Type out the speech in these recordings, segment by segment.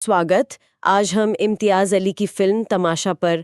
स्वागत। आज हम इम्तियाज अली की फिल्म तमाशा पर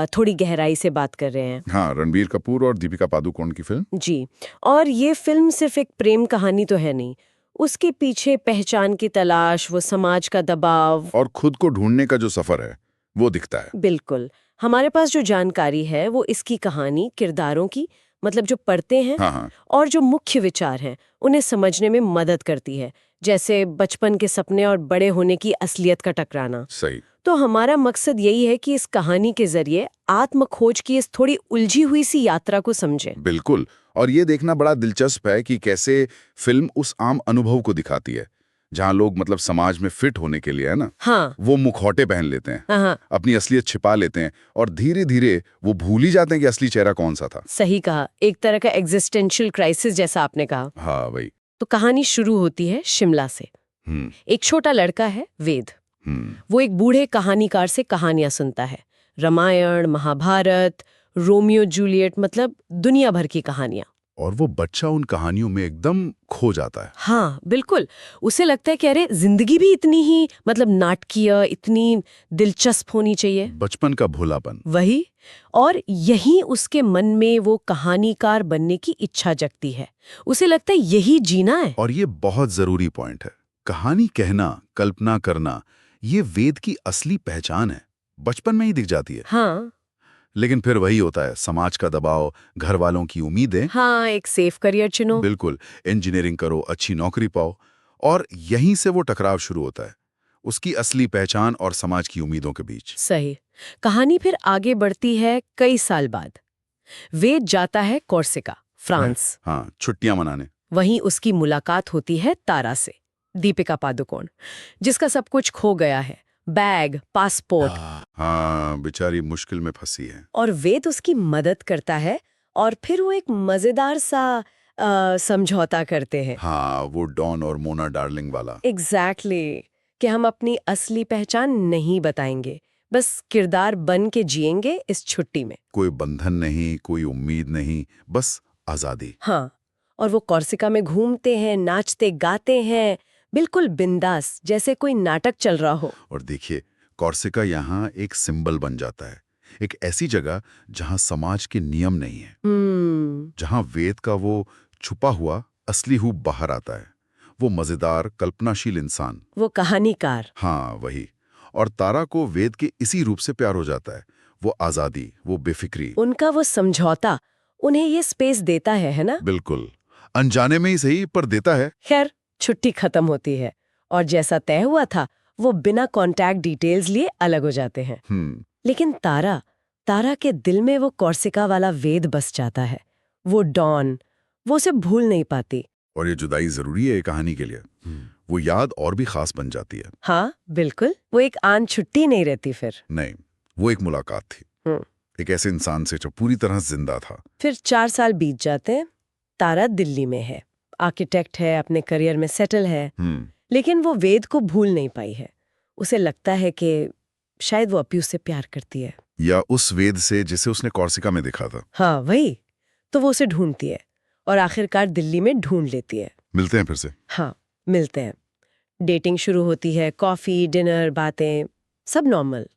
थोड़ी गहराई से बात कर रहे हैं। हाँ, रणबीर कपूर और दीपिका पादुकोण की फिल्म। जी। और ये फिल्म सिर्फ एक प्रेम कहानी तो है नहीं, उसके पीछे पहचान की तलाश, वो समाज का दबाव और खुद को ढूंढने का जो सफर है वो दिखता है। बिल्कुल। हमारे पास जो जानकारी है वो इसकी कहानी, किरदारों की, मतलब जो पढ़ते हैं हाँ हाँ, और जो मुख्य विचार हैं उन्हें समझने में मदद करती है, जैसे बचपन के सपने और बड़े होने की असलियत का टकराना। सही। तो हमारा मकसद यही है कि इस कहानी के जरिए आत्मखोज की इस थोड़ी उलझी हुई सी यात्रा को समझें। बिल्कुल। और ये देखना बड़ा दिलचस्प है कि कैसे फिल्म उस आम अनुभव को दिखाती है जहाँ लोग मतलब समाज में फिट होने के लिए है ना, हाँ वो मुखौटे पहन लेते हैं, हाँ, अपनी असलियत छिपा लेते हैं और धीरे धीरे वो भूल ही जाते हैं कि असली चेहरा कौन सा था। सही कहा, एक तरह का एग्जिस्टेंशियल क्राइसिस जैसा आपने कहा। हाँ भाई। तो कहानी शुरू होती है शिमला से। हम्म एक छोटा लड़का है वेद। हम्म वो एक बूढ़े कहानीकार से कहानियां सुनता है, रामायण, महाभारत, रोमियो जूलियट, मतलब दुनिया भर की कहानियां। और वो बच्चा उन कहानियों में एकदम खो जाता है। हाँ बिल्कुल। उसे लगता है कि अरे जिंदगी भी इतनी ही मतलब नाटकीय, इतनी दिलचस्प होनी चाहिए। बचपन का भोलापन। वही। और यही उसके मन में वो कहानीकार बनने की इच्छा जगती है। उसे लगता है यही जीना है। और ये बहुत जरूरी पॉइंट है। कहानी कहना, कल्पना करना, ये वेद की असली पहचान है। बचपन में ही दिख जाती है। हाँ लेकिन फिर वही होता है, समाज का दबाव, घर वालों की उम्मीदें। हाँ, एक सेफ करियर चुनो। बिल्कुल, इंजीनियरिंग करो, अच्छी नौकरी पाओ। और यहीं से वो टकराव शुरू होता है, उसकी असली पहचान और समाज की उम्मीदों के बीच। सही। कहानी फिर आगे बढ़ती है कई साल बाद। वेद जाता है कोर्सिका, फ्रांस। हाँ, छुट्टियां मनाने। वहीं उसकी मुलाकात होती है तारा से, दीपिका पादुकोण, जिसका सब कुछ खो गया है, बैग, पासपोर्ट। हाँ, बेचारी मुश्किल में फंसी है। और वेद उसकी मदद करता है और फिर वो एक मजेदार सा समझौता करते हैं। हाँ, वो डॉन और मोना डार्लिंग वाला। एग्जैक्टली कि हम अपनी असली पहचान नहीं बताएंगे, बस किरदार बन के जिएंगे इस छुट्टी में। कोई बंधन नहीं, कोई उम्मीद नहीं, बस आजादी। हाँ। और वो कोर्सिका में घूमते हैं, नाचते गाते हैं, बिल्कुल बिंदास, जैसे कोई नाटक चल रहा हो। और देखिए, कॉर्सिका यहाँ एक सिंबल बन जाता है, एक ऐसी जगह जहाँ समाज के नियम नहीं है, जहाँ वेद का वो छुपा हुआ असली रूप बाहर आता है, वो मजेदार कल्पनाशील इंसान। वो कहानीकार। हाँ वही। और तारा को वेद के इसी रूप से प्यार हो जाता है, वो आजादी, वो बेफिक्री। उनका वो समझौता उन्हें ये स्पेस देता है ना? बिल्कुल, अनजाने में ही सही पर देता है। खैर, छुट्टी खत्म होती है और जैसा तय हुआ था वो बिना कॉन्टैक्ट डिटेल्स लिए अलग हो जाते हैं। लेकिन तारा तारा के दिल में वो कोर्सिका वाला वेद बस जाता है, वो डॉन, वो उसे भूल नहीं पाती। और ये जुदाई जरूरी है कहानी के लिए, वो याद और भी खास बन जाती है। हाँ बिल्कुल, वो एक आन छुट्टी नहीं रहती फिर। नहीं, वो एक मुलाकात थी, एक ऐसे इंसान से जो पूरी तरह जिंदा था। फिर 4 साल बीत जाते हैं। तारा दिल्ली में है, आर्किटेक्ट है, अपने करियर में सेटल है। लेकिन वो वेद को भूल नहीं पाई है। उसे लगता है कि शायद वो अपी उससे प्यार करती है, या उस वेद से जिसे उसने कॉर्सिका में देखा था। हाँ वही। तो वो उसे ढूंढती है और आखिरकार दिल्ली में ढूंढ लेती है। मिलते हैं फिर से। हाँ, मिलते हैं। डेटिंग शुरू होती है, कॉफी, डिनर, बातें, सब नॉर्मल।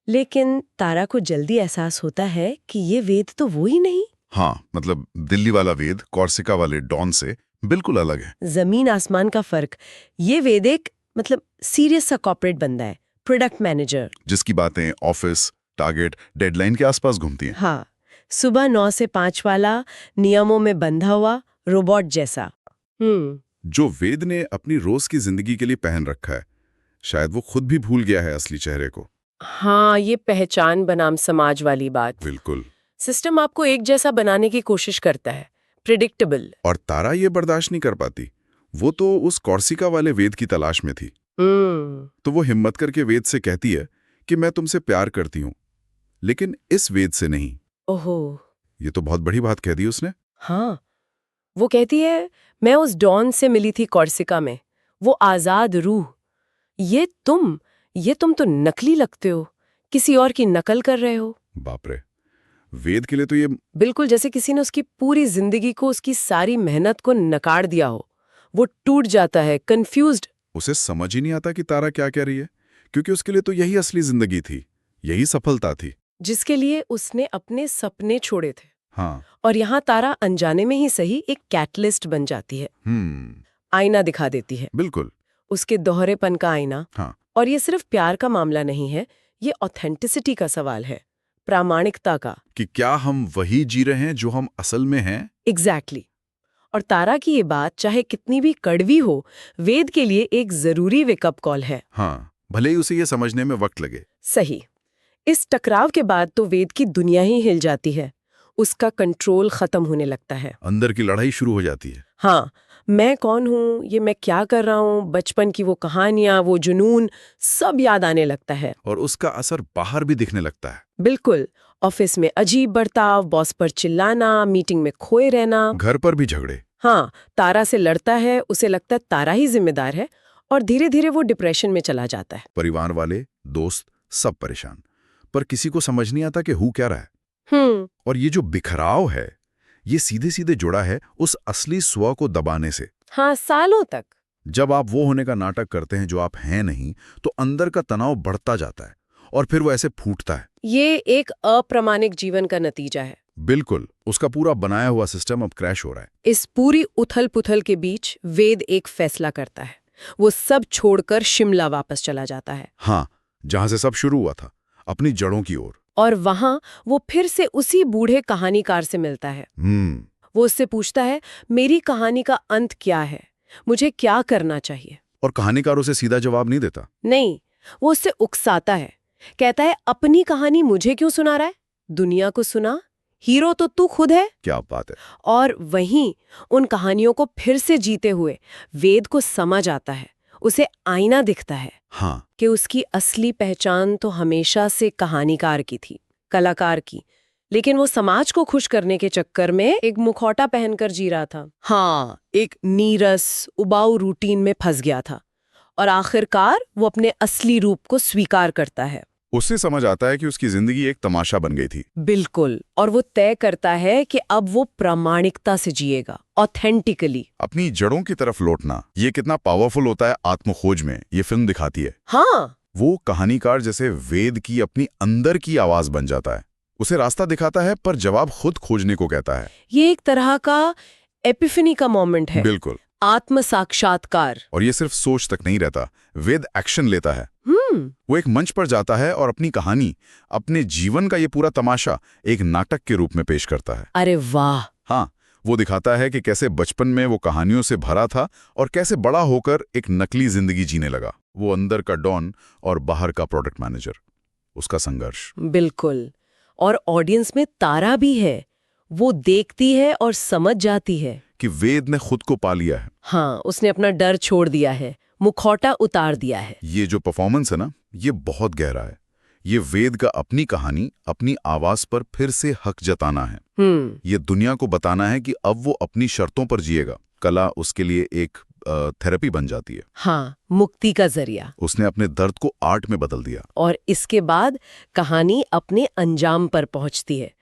लेकिन तारा को जल्दी एहसास होता है कि ये वेद तो वो ही नहीं। हाँ, मतलब दिल्ली वाला वेद कॉर्सिका वाले डॉन से बिल्कुल अलग है। जमीन आसमान का फर्क। ये वेद एक मतलब सीरियस सा कॉर्पोरेट बंदा है, प्रोडक्ट मैनेजर, जिसकी बातें ऑफिस, टारगेट, डेडलाइन के आसपास घूमती हैं। हाँ, सुबह 9 से 5 वाला, नियमों में बंधा हुआ, रोबोट जैसा। जो वेद ने अपनी रोज की जिंदगी के लिए पहन रखा है, शायद वो खुद भी भूल गया है असली चेहरे को। हाँ, ये पहचान बनाम समाज वाली बात। बिल्कुल। सिस्टम आपको एक जैसा बनाने की कोशिश करता है, प्रिडिक्टेबल। और तारा ये बर्दाश्त नहीं कर पाती। वो तो उस कॉर्सिका वाले वेद की तलाश में थी। तो वो हिम्मत करके वेद से कहती है कि मैं तुमसे प्यार करती हूँ, लेकिन इस वेद से नहीं। ओहो, ये तो बहुत बड़ी बात कह दी उसने। हाँ, वो कहती है मैं उस डॉन से मिली थी कॉर्सिका में, वो आजाद रूह। ये तुम तो नकली लगते हो, किसी और की नकल कर रहे हो। बाप रे, वेद के लिए तो ये बिल्कुल जैसे किसी ने उसकी पूरी जिंदगी को, उसकी सारी मेहनत को नकार दिया हो। वो टूट जाता है, कंफ्यूज्ड, उसे समझ ही नहीं आता कि तारा क्या कह रही है, क्योंकि उसके लिए तो यही असली जिंदगी थी, यही सफलता थी। जिसके लिए उसने अपने सपने छोड़े थे। हाँ। और यहाँ तारा अनजाने में ही सही एक कैटलिस्ट बन जाती है। आईना दिखा देती है, बिल्कुल। उसके दोहरेपन का आईना। हाँ। और ये सिर्फ प्यार का मामला नहीं है, ये ऑथेंटिसिटी का सवाल है, प्रामाणिकता का। कि क्या हम वही जी रहे हैं जो हम असल में हैं? एग्जैक्टली। और तारा की ये बात चाहे कितनी भी कड़वी हो, वेद के लिए एक जरूरी वेकअप कॉल है। हाँ, भले ही उसे ये समझने में वक्त लगे। सही। इस टकराव के बाद तो वेद की दुनिया ही हिल जाती है, उसका कंट्रोल खत्म होने लगता है। अंदर की लड़ाई शुरू हो जाती है। हाँ, मैं कौन हूँ, ये मैं क्या कर रहा हूँ, बचपन की वो कहानियां, वो जुनून, सब याद आने लगता है। और उसका असर बाहर भी दिखने लगता है। बिल्कुल। ऑफिस में अजीब बर्ताव, बॉस पर चिल्लाना, मीटिंग में खोए रहना। घर पर भी झगड़े। हाँ, तारा से लड़ता है, उसे लगता है तारा ही जिम्मेदार है, और धीरे धीरे वो डिप्रेशन में चला जाता है। परिवार वाले, दोस्त, सब परेशान, पर किसी को समझ नहीं आता कि हु क्या रहा है। और ये जो बिखराव है, ये सीधे सीधे जुड़ा है उस असली स्व को दबाने से। हाँ, सालों तक। जब आप वो होने का नाटक करते हैं जो आप हैं नहीं, तो अंदर का तनाव बढ़ता जाता है और फिर वो ऐसे फूटता है। ये एक अप्रामाणिक जीवन का नतीजा है। बिल्कुल, उसका पूरा बनाया हुआ सिस्टम अब क्रैश हो रहा है। इस पूरी उथल पुथल के बीच वेद एक फैसला करता है, वो सब छोड़कर शिमला वापस चला जाता है। हाँ, जहां से सब शुरू हुआ था, अपनी जड़ों की ओर। और वहां वो फिर से उसी बूढ़े कहानीकार से मिलता है। वो उससे पूछता है, मेरी कहानी का अंत क्या है, मुझे क्या करना चाहिए? और कहानीकार उसे सीधा जवाब नहीं देता। नहीं, वो उससे उकसाता है। कहता है, अपनी कहानी मुझे क्यों सुना रहा है, दुनिया को सुना, हीरो तो तू खुद है। क्या बात है। और वहीं उन कहानियों को फिर से जीते हुए वेद को समझ आता है, उसे आईना दिखता है। हाँ। कि उसकी असली पहचान तो हमेशा से कहानीकार की थी, कलाकार की, लेकिन वो समाज को खुश करने के चक्कर में एक मुखौटा पहनकर जी रहा था। हाँ, एक नीरस, उबाऊ रूटीन में फंस गया था। और आखिरकार वो अपने असली रूप को स्वीकार करता है। उससे समझ आता है कि उसकी जिंदगी एक तमाशा बन गई थी। बिल्कुल। और वो तय करता है कि अब वो प्रामाणिकता से जिएगा, ऑथेंटिकली। अपनी जड़ों की तरफ लौटना, ये कितना पावरफुल होता है आत्मखोज में, ये फिल्म दिखाती है। हाँ, वो कहानीकार जैसे वेद की अपनी अंदर की आवाज बन जाता है, उसे रास्ता दिखाता है पर जवाब खुद खोजने को कहता है। ये एक तरह का एपिफनी का मोमेंट है। बिल्कुल, आत्म साक्षात्कार। और ये सिर्फ सोच तक नहीं रहता, वेद एक्शन लेता है। वो एक मंच पर जाता है और अपनी कहानी, अपने जीवन का ये पूरा तमाशा एक नाटक के रूप में पेश करता है। अरे वाह। हाँ, वो दिखाता है कि कैसे बचपन में वो कहानियों से भरा था और कैसे बड़ा होकर एक नकली जिंदगी जीने लगा। वो अंदर का डॉन और बाहर का प्रोडक्ट मैनेजर, उसका संघर्ष। बिल्कुल। और ऑडियंस में तारा भी है, वो देखती है और समझ जाती है कि वेद ने खुद को पा लिया है। हाँ, उसने अपना डर छोड़ दिया है, मुखौटा उतार दिया है। ये जो परफॉर्मेंस है ना, ये बहुत गहरा है। ये वेद का अपनी कहानी, अपनी आवाज पर फिर से हक जताना है। ये दुनिया को बताना है कि अब वो अपनी शर्तों पर जिएगा। कला उसके लिए एक थेरेपी बन जाती है। हाँ, मुक्ति का जरिया। उसने अपने दर्द को आर्ट में बदल दिया। और इसके बाद कहानी अपने अंजाम पर पहुंचती है।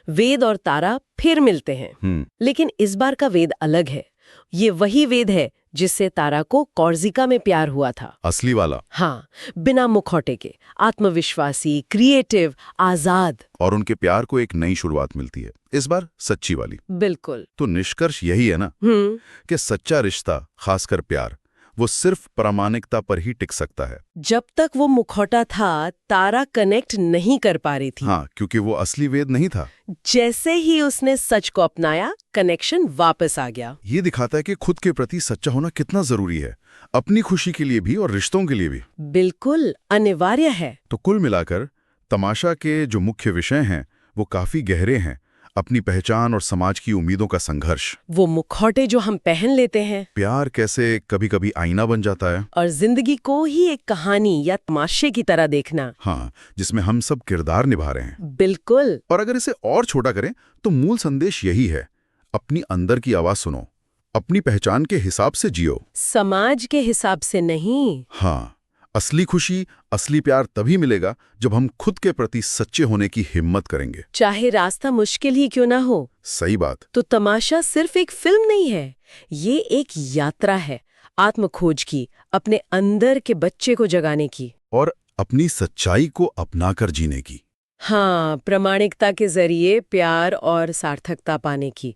वेद और तारा फिर मिलते हैं। लेकिन इस बार का वेद अलग है। ये वही वेद है जिससे तारा को कॉर्सिका में प्यार हुआ था, असली वाला। हाँ, बिना मुखौटे के, आत्मविश्वासी, क्रिएटिव, आजाद। और उनके प्यार को एक नई शुरुआत मिलती है, इस बार सच्ची वाली। बिल्कुल। तो निष्कर्ष यही है ना कि सच्चा रिश्ता, खासकर प्यार, वो सिर्फ प्रामाणिकता पर ही टिक सकता है। जब तक वो मुखौटा था, तारा कनेक्ट नहीं कर पा रही थी। हाँ, क्योंकि वो असली वेद नहीं था। जैसे ही उसने सच को अपनाया, कनेक्शन वापस आ गया। ये दिखाता है कि खुद के प्रति सच्चा होना कितना जरूरी है, अपनी खुशी के लिए भी और रिश्तों के लिए भी। बिल्कुल अनिवार्य है। तो कुल मिलाकर तमाशा के जो मुख्य विषय हैं वो काफी गहरे हैं। अपनी पहचान और समाज की उम्मीदों का संघर्ष, वो मुखौटे जो हम पहन लेते हैं, प्यार कैसे कभी कभी आईना बन जाता है, और जिंदगी को ही एक कहानी या तमाशे की तरह देखना। हाँ, जिसमें हम सब किरदार निभा रहे हैं। बिल्कुल। और अगर इसे और छोटा करें तो मूल संदेश यही है, अपनी अंदर की आवाज सुनो, अपनी पहचान के हिसाब से जियो, समाज के हिसाब से नहीं। हाँ, असली खुशी, असली प्यार तभी मिलेगा जब हम खुद के प्रति सच्चे होने की हिम्मत करेंगे, चाहे रास्ता मुश्किल ही क्यों ना हो। सही बात। तो तमाशा सिर्फ एक फिल्म नहीं है, ये एक यात्रा है, आत्मखोज की, अपने अंदर के बच्चे को जगाने की। और अपनी सच्चाई को अपनाकर जीने की। हाँ, प्रामाणिकता के जरिए प्यार और सार्थकता पाने की।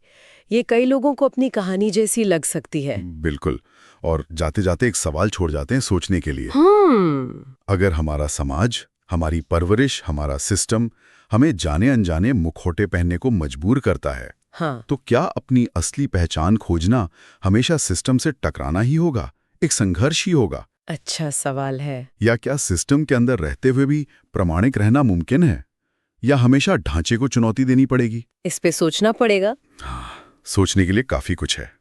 ये कई लोगों को अपनी कहानी जैसी लग सकती है। बिल्कुल। और जाते जाते एक सवाल छोड़ जाते हैं सोचने के लिए। अगर हमारा समाज, हमारी परवरिश, हमारा सिस्टम हमें जाने अनजाने मुखौटे पहनने को मजबूर करता है, हाँ, तो क्या अपनी असली पहचान खोजना हमेशा सिस्टम से टकराना ही होगा, एक संघर्ष ही होगा? अच्छा सवाल है। या क्या सिस्टम के अंदर रहते हुए भी प्रामाणिक रहना मुमकिन है, या हमेशा ढांचे को चुनौती देनी पड़ेगी? इस पे सोचना पड़ेगा। सोचने के लिए काफी कुछ है।